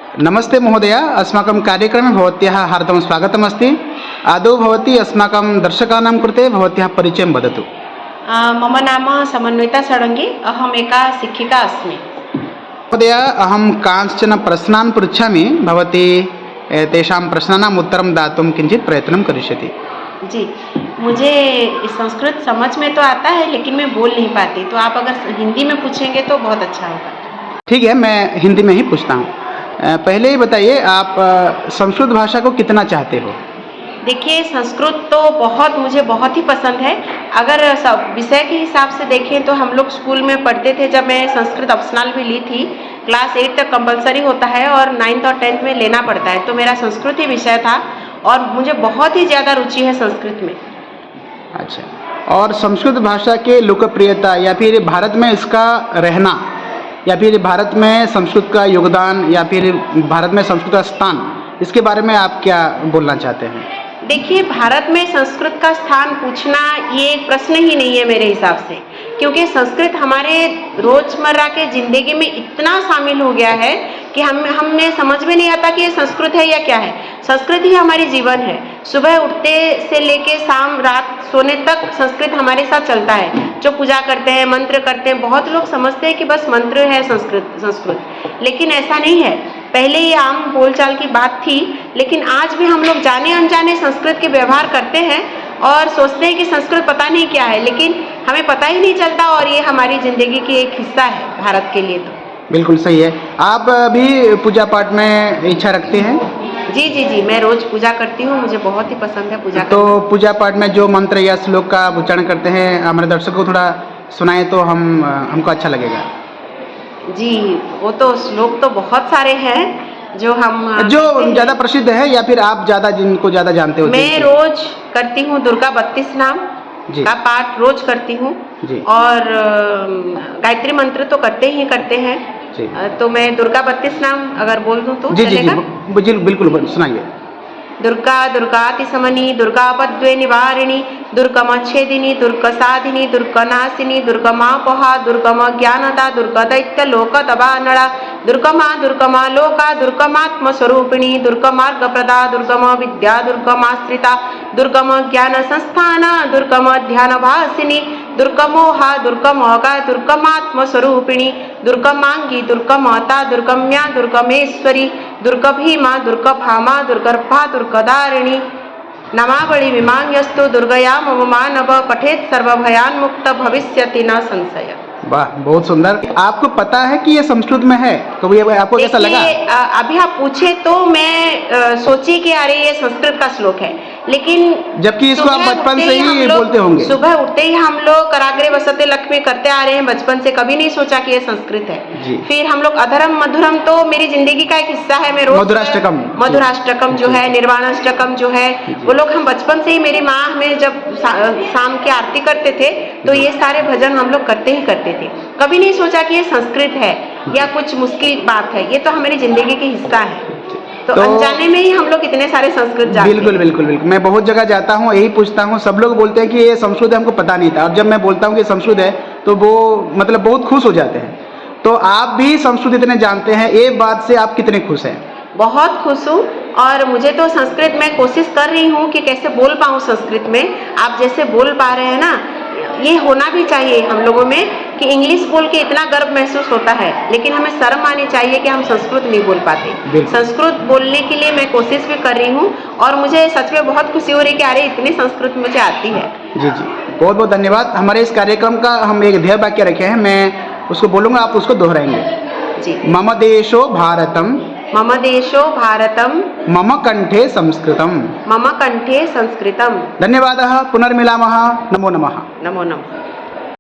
नमस्ते महोदय, अस्माकं कार्यक्रमे भवत्याः हार्दं स्वागतमस्ति। आदौ भवती अस्माकं दर्शकानां कृते भवत्याः परिचयं वदतु। मम नाम समन्विता षडङ्गी, अहम् एका शिक्षिका अस्मि। महोदय, अहं कांश्चन प्रश्नान् पृच्छामि, भवती तेषां प्रश्नानाम् उत्तरं दातुं किञ्चित् प्रयत्नं करिष्यति। जी, मुझे संस्कृत समझ में तो आता है लेकिन मैं बोल नहीं पाती, तो आप अगर हिंदी में पूछेंगे तो बहुत अच्छा होगा। ठीक है, मैं हिंदी में ही पूछता हूँ। पहले ही बताइए, आप संस्कृत भाषा को कितना चाहते हो? देखिए, संस्कृत तो मुझे बहुत ही पसंद है। अगर सब विषय के हिसाब से देखें तो हम लोग स्कूल में पढ़ते थे, जब मैं संस्कृत ऑप्शनल भी ली थी, क्लास 8 तक कंपलसरी होता है और 9th और 10th में लेना पड़ता है, तो मेरा संस्कृत ही विषय था और मुझे बहुत ही ज़्यादा रुचि है संस्कृत में। अच्छा, और संस्कृत भाषा के लोकप्रियता या फिर भारत में इसका रहना या फिर भारत में संस्कृत का योगदान या फिर भारत में संस्कृत का स्थान, इसके बारे में आप क्या बोलना चाहते हैं? देखिए, भारत में संस्कृत का स्थान पूछना ये एक प्रश्न ही नहीं है मेरे हिसाब से, क्योंकि संस्कृत हमारे रोजमर्रा के ज़िंदगी में इतना शामिल हो गया है कि हमें समझ में नहीं आता कि ये संस्कृत है या क्या है। संस्कृत ही हमारी जीवन है। सुबह उठते से लेके शाम रात सोने तक संस्कृत हमारे साथ चलता है। जो पूजा करते हैं, मंत्र करते हैं, बहुत लोग समझते हैं कि बस मंत्र है संस्कृत, लेकिन ऐसा नहीं है। पहले ये आम बोलचाल की बात थी, लेकिन आज भी हम लोग जाने अनजाने संस्कृत के व्यवहार करते हैं और सोचते हैं कि संस्कृत पता नहीं क्या है, लेकिन हमें पता ही नहीं चलता और ये हमारी ज़िंदगी की एक हिस्सा है भारत के लिए। तो बिल्कुल सही है। आप भी पूजा पाठ में इच्छा रखते हैं? जी, मैं रोज़ पूजा करती हूँ, मुझे बहुत ही पसंद है पूजा तो पूजा पाठ में जो मंत्र या श्लोक का उच्चारण करते हैं, हमारे दर्शकों को थोड़ा सुनाए तो हमको अच्छा लगेगा। जी, वो तो श्लोक तो बहुत सारे हैं जो ज़्यादा प्रसिद्ध है या फिर आप जिनको ज़्यादा जानते हो? मैं रोज करती हूँ दुर्गा 32 नाम का पाठ रोज करती हूँ और गायत्री मंत्र तो करते हैं। तो मैं दुर्गा 32 नाम अगर बोल दूँ तो चलेगा? जी, बिल्कुल सुनाइए। दुर्गा दुर्गातिशमनी दुर्गापद्वे निवारिणी दुर्गमच्छेदिनी दुर्गसाधिनी दुर्गनाशिनी दुर्गमापहा दुर्गमज्ञानदा दुर्गदैत्यलोकदबानला दुर्गमा लोका दुर्गमात्मस्वरूपिणी दुर्गमार्गप्रदा दुर्गम विद्या दुर्गमाश्रिता दुर्गम ज्ञान संस्थान दुर्गम ध्यानभासिनी दुर्गमोहा दुर्गमोगा दुर्गमात्मस्वरूपिणी दुर्गमांगी दुर्गमता दुर्गम्या दुर्गमेश्वरी दुर्गभीमा दुर्गभामा दुर्गर्भा दुर्गदारिणी नमावळि विमांगस्तु दुर्गया मम मानव पठेत सर्वभयान्मुक्त भविष्यति न संशय। वाह, बहुत सुंदर। आपको पता है कि ये संस्कृत में है? कभी आपको कैसा लगा? अभी आप पूछे तो मैं सोची कि अरे ये संस्कृत का श्लोक है, लेकिन जबकि इसको आप बचपन से ही बोलते होंगे। सुबह उठते ही हम लोग कराग्रे वसते लक्ष्मी करते आ रहे हैं बचपन से, कभी नहीं सोचा कि ये संस्कृत है। फिर हम लोग अधरम मधुरम तो मेरी जिंदगी का एक हिस्सा है। मैं रोज मधुराष्टकम जो है, निर्वाणाष्टकम जो है, वो लोग हम बचपन से ही, मेरी माँ हमें जब शाम की आरती करते थे तो ये सारे भजन हम लोग करते ही करते थे। कभी नहीं सोचा कि ये संस्कृत है या कुछ मुश्किल बात है, ये तो हमारी जिंदगी का हिस्सा है। तो अनजाने में ही हम लोग इतने सारे संस्कृत जानते हैं। बिल्कुल। मैं बहुत जगह जाता हूँ, यही पूछता हूँ, सब लोग बोलते हैं कि ये संस्कृत है, हमको पता नहीं था। और जब मैं बोलता हूँ कि संस्कृत है तो वो मतलब बहुत खुश हो जाते हैं। तो आप भी संस्कृत इतने जानते हैं, ये बात से आप कितने खुश हैं? बहुत खुश हूँ, और मुझे तो संस्कृत में कोशिश कर रही हूँ कि कैसे बोल पाऊँ संस्कृत में। आप जैसे बोल पा रहे हैं ना, ये होना भी चाहिए हम लोगों में कि इंग्लिश बोल के इतना गर्व महसूस होता है, लेकिन हमें शर्म आनी चाहिए कि हम संस्कृत नहीं बोल पाते। संस्कृत बोलने के लिए मैं कोशिश भी कर रही हूँ और मुझे सच में बहुत खुशी हो रही है कि अरे इतनी संस्कृत मुझे आती है। जी, बहुत बहुत धन्यवाद। हमारे इस कार्यक्रम का हम एक ध्येय वाक्य रखे हैं, मैं उसको बोलूँगा, आप उसको दोहराएंगे। जी। मम देशो भारतम मम कंठे संस्कृतम। धन्यवादः। पुनर्मिलामः। नमो नमः।